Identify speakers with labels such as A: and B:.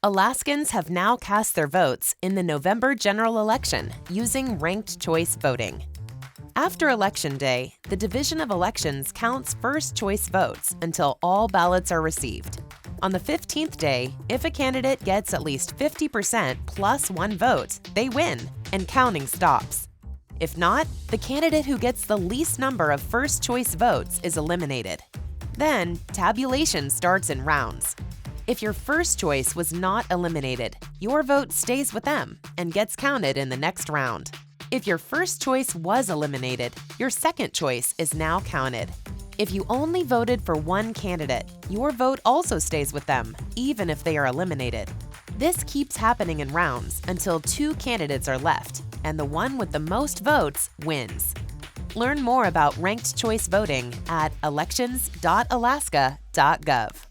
A: Alaskans have now cast their votes in the November general election using ranked choice voting. After Election Day, the Division of Elections counts first choice votes until all ballots are received. On the 15th day, if a candidate gets at least 50% plus one vote, they win, and counting stops. If not, the candidate who gets the least number of first choice votes is eliminated. Then, tabulation starts in rounds. If your first choice was not eliminated, your vote stays with them and gets counted in the next round. If your first choice was eliminated, your second choice is now counted. If you only voted for one candidate, your vote also stays with them, even if they are eliminated. This keeps happening in rounds until two candidates are left, and the one with the most votes wins. Learn more about ranked choice voting at elections.alaska.gov.